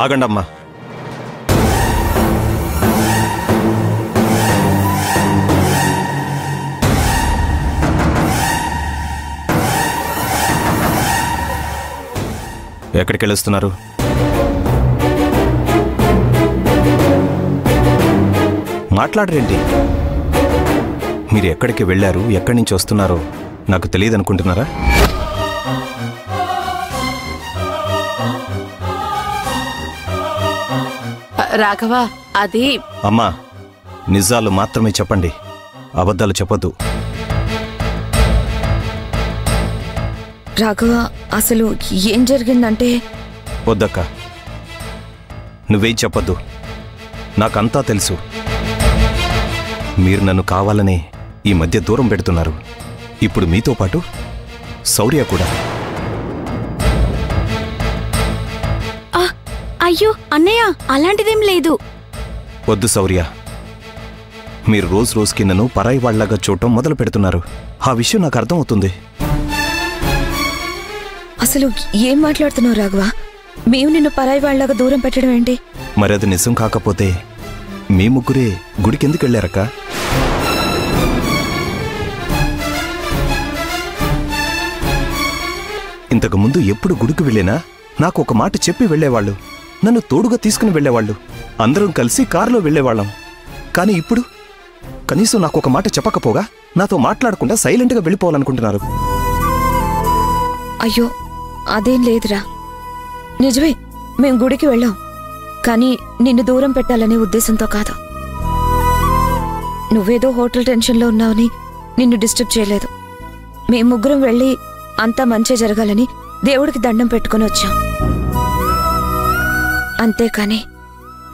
ఆగండమ్మా. ఎక్కడికి వెళ్ళొస్తున్నారు? మాట్లాడరేంటి? మీరు ఎక్కడికి వెళ్ళారు, ఎక్కడి నుంచి వస్తున్నారో నాకు తెలియదు అనుకుంటున్నారా? రాఘవ, అది అమ్మా, నిజాలు మాత్రమే చెప్పండి, అబద్ధాలు చెప్పొద్దు. రాఘవ, అసలు ఏం జరిగిందంటే... వద్దక్క, నువ్వేం చెప్పొద్దు. నాకంతా తెలుసు. మీరు నన్ను కావాలనే ఈ మధ్య దూరం పెడుతున్నారు. ఇప్పుడు మీతో పాటు శౌర్య కూడా. అయ్యో అన్నయ్య, అలాంటిదేం లేదు. వద్దు శౌర్య, మీరు రోజు రోజుకి నన్ను పరాయి వాళ్ళలాగా చూడటం మొదలు పెడుతున్నారు. ఆ విషయం నాకు అర్థమవుతుంది. అసలు ఏం మాట్లాడుతున్నావు రాఘవ? మేము నిన్ను పరాయి వాళ్ళలాగా దూరం పెట్టడం ఏంటి? మరి అది నిజం కాకపోతే మీ ముగ్గురే గుడికెందుకు వెళ్ళారక్క? ఇంతకు ముందు ఎప్పుడు గుడికి వెళ్ళినా నాకు ఒక మాట చెప్పి వెళ్ళేవాళ్ళు. నన్ను తోడుగా తీసుకుని వెళ్ళేవాళ్ళు. అందరం కలిసి కారులో వెళ్ళేవాళ్ళం. కానీ ఇప్పుడు కనీసం నాకు ఒక మాట చెప్పకపోగా నాతో మాట్లాడకుండా సైలెంట్గా వెళ్ళిపోవాలనుకుంటున్నారు. అయ్యో, అదేం లేదురా. నిజమే, మేం గుడికి వెళ్ళాం. కానీ నిన్ను దూరం పెట్టాలనే ఉద్దేశంతో కాదు. నువ్వేదో హోటల్ టెన్షన్లో ఉన్నావని నిన్ను డిస్టర్బ్ చేయలేదు. మేం ముగ్గురం వెళ్ళి అంతా మంచి జరగాలని దేవుడికి దండం పెట్టుకుని వచ్చాం. అంతేకాని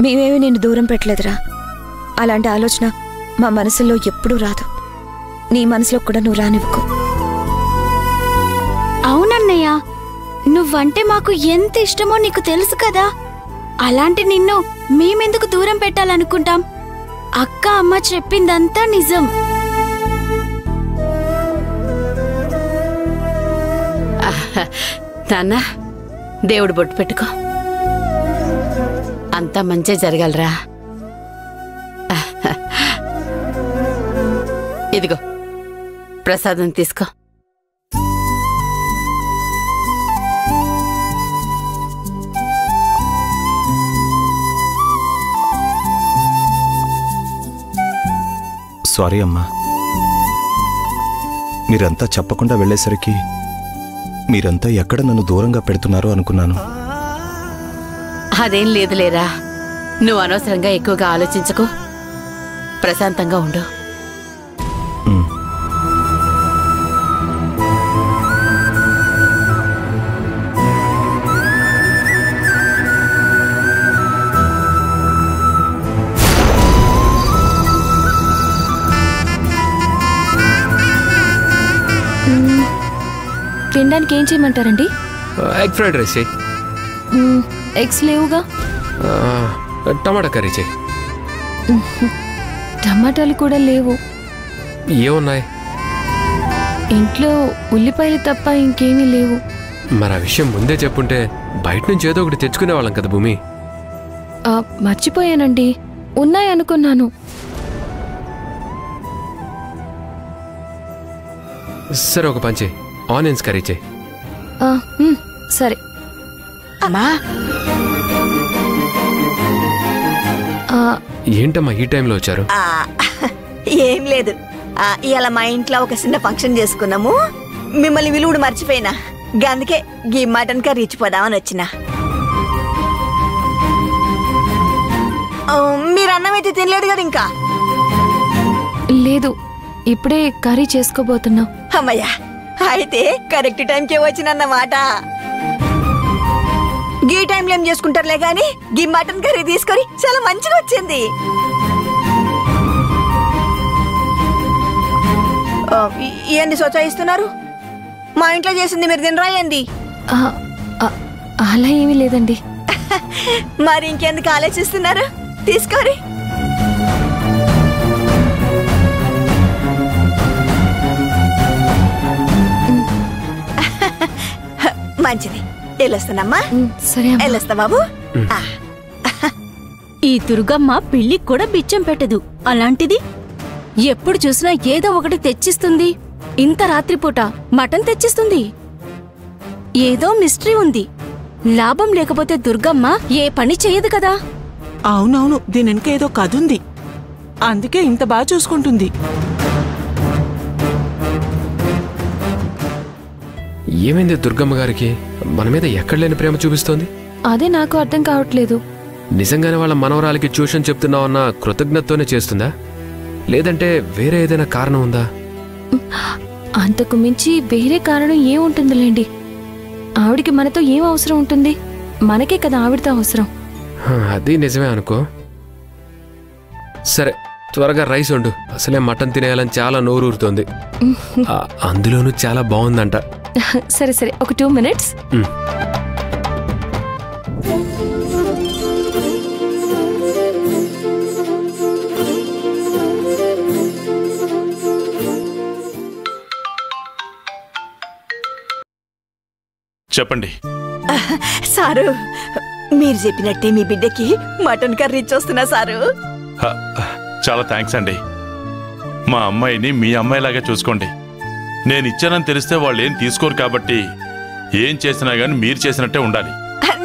మేమేమి నిన్ను దూరం పెట్టలేదురా. అలాంటి ఆలోచన మా మనసులో ఎప్పుడూ రాదు. నీ మనసులో కూడా నువ్వు రానివ్వకు. అవునన్నయ్య, నువ్వంటే మాకు ఎంత ఇష్టమో నీకు తెలుసు కదా. అలాంటి నిన్ను మేమెందుకు దూరం పెట్టాలనుకుంటాం? అక్క అమ్మ చెప్పిందంతా నిజం. నాన్న, దేవుడు బొట్టు పెట్టుకో. అంతా మంచి జరగలరా. ఇదిగో ప్రసాదం తీసుకో. సారీ అమ్మా, మీరంతా చెప్పకుండా వెళ్ళేసరికి మీరంతా ఎక్కడ నన్ను దూరంగా పెడుతున్నారో అనుకున్నాను. అదేం లేదులేరా. నువ్వు అనవసరంగా ఎక్కువగా ఆలోచించకు, ప్రశాంతంగా ఉండు. తినడానికి ఏం చేయమంటారండి? ఎగ్ ఫ్రైడ్ రైస్ చేయి. ఎగ్స్ లేవుగా. టమాటా కర్రీ చేయి. టమాటాలు కూడా లేవు. ఏమున్నాయి? ఇంట్లో ఉల్లిపాయలు తప్ప ఇంకేమీ లేవు. మరి ఆ విషయం ముందే చెప్పుంటే బయట నుంచి ఏదో ఒకటి తెచ్చుకునే వాళ్ళం కదా భూమి. మర్చిపోయానండి, ఉన్నాయనుకున్నాను. సరే, ఒక పంచే ఆనియన్స్ కర్రీ చేయి. సరే. అమ్మా, ఏంటమ్మా ఈ టైంలో వచ్చారు? ఏం లేదు, ఇవాళ మా ఇంట్లో ఒక చిన్న ఫంక్షన్ చేసుకున్నాము. మిమ్మల్ని విలువడు మర్చిపోయినా, అందుకే గీ మటన్ కర్రీ ఇచ్చిపోదామని వచ్చిన. మీరు అన్నం అయితే తినలేదు కదా ఇంకా? లేదు, ఇప్పుడే కర్రీ చేసుకోబోతున్నాం. అమ్మయ్యా, అయితే కరెక్ట్ టైంకే వచ్చినన్నమాట. గీ టైంలో ఏం చేసుకుంటారులే గాని గీ మటన్ కర్రీ తీసుకొని చాలా మంచిగా వచ్చింది. ఏంది సోచాయిస్తున్నారు? మా ఇంట్లో చేసింది మీరు తినరా ఏంది? అలా ఏమీ లేదండి. మరి ఇంకెందుకు ఆలోచిస్తున్నారు? తీసుకోరి. మంచిది, వెళ్ళొస్తానమ్మా. సరే, వెళ్ళొస్తా బాబు. ఈ దుర్గమ్మ పిల్లికి కూడా బిచ్చం పెట్టదు. అలాంటిది ఎప్పుడు చూసినా ఏదో ఒకటి తెచ్చిస్తుంది. ఇంత రాత్రిపూట మటన్ తెచ్చిస్తుంది. ఏదో మిస్టరీ ఉంది. లాభం లేకపోతే దుర్గమ్మ ఏ పని చెయ్యదు కదా. అవునవును, దీనికి ఏదో కదుంది. అందుకే ఇంత బాగా చూసుకుంటుంది. ఏమైంది దుర్గమ్మ గారికి? మన మీద ఎక్కడ లేని ప్రేమ చూపిస్తోంది. అదే నాకు అర్థం కావట్లేదు. నిజంగానే వాళ్ళ మనవరాలికి ట్యూషన్ చెప్తున్నావన్న కృతజ్ఞతతోనే చేస్తుందా, లేదంటే వేరే ఏదైనా కారణం ఉందా? అంతకు మించి వేరే కారణం ఏముంటుందిలేండి. ఆవిడికి మనతో ఏం అవసరం ఉంటుంది? మనకే కదా ఆవిడతో అవసరం. అది నిజమే అనుకో. సరే, త్వరగా రైస్ వండు. అసలే మటన్ తినేయాలని చాలా నోరూరుతోంది. అందులోనూ చాలా బాగుందంట. సరే సరే, ఒక 2 minutes. చెప్పండి. సారు, మీరు చెప్పినట్టే మీ బిడ్డకి మటన్ కర్రీ ఇచ్చొస్తున్నా సారు. చాలా థ్యాంక్స్ అండి. మా అమ్మాయిని మీ అమ్మాయిలాగా చూసుకోండి. నేను ఇచ్చానని తెలిస్తే వాళ్ళు ఏం తీసుకోరు కాబట్టి ఏం చేసినా గానీ మీరు చేసినట్టే ఉండాలి.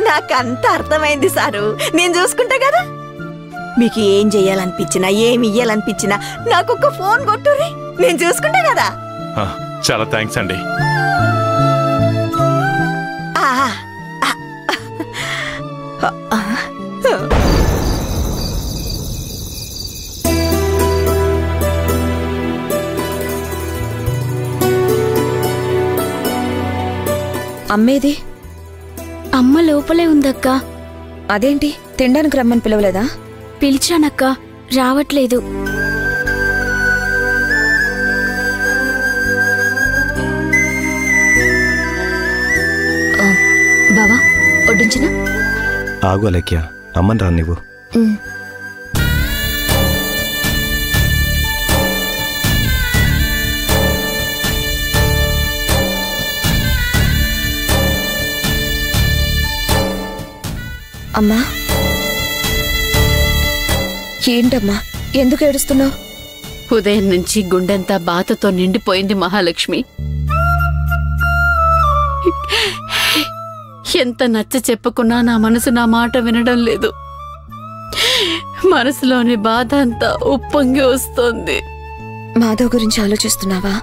నాకంత అర్థమైంది సారు. నేను చూసుకుంటా కదా. మీకు ఏం చెయ్యాలనిపించినా ఏమి ఇయ్యాలనిపించినా నాకొక ఫోన్ కొట్టుర్రి, నేను చూసుకుంటా కదా. చాలా థ్యాంక్స్ అండి. అమ్మేది? అమ్మ లోపలే ఉందక్కా. అదేంటి, తినడానికి రమ్మని పిలవలేదా? పిలిచానక్కా, రావట్లేదు. బావా, వడ్డించినా? ఆగు అలేఖ్య, అమ్మని రా నువ్వు. అమ్మా, ఏంటమ్మా, ఎందుకు ఏడుస్తున్నావు? ఉదయం నుంచి గుండెంతా బాధతో నిండిపోయింది మహాలక్ష్మి. ఎంత నచ్చ చెప్పుకున్నా నా మనసు నా మాట వినడం లేదు. మనసులోని బాధ అంతా ఉప్పొంగి వస్తోంది. మాధవ్ గురించి ఆలోచిస్తున్నావా?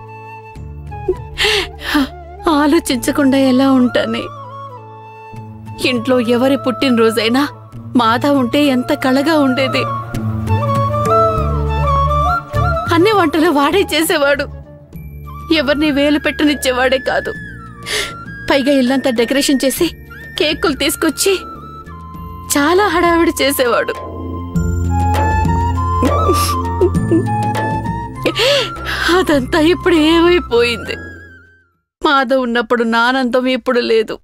ఆలోచించకుండా ఎలా ఉంటానే? ఇంట్లో ఎవరి పుట్టినరోజైనా మాధవ్ ఉంటే ఎంత కళగా ఉండేది. అన్ని వంటలు వాడే చేసేవాడు. ఎవరిని వేలు పెట్టనిచ్చేవాడే కాదు. పైగా ఇల్లంతా డెకరేషన్ చేసి కేకులు తీసుకొచ్చి చాలా హడావిడి చేసేవాడు. అదంతా ఇప్పుడు ఏమైపోయింది? మాధవ్ ఉన్నప్పుడు నా ఆనందం ఇప్పుడు లేదు.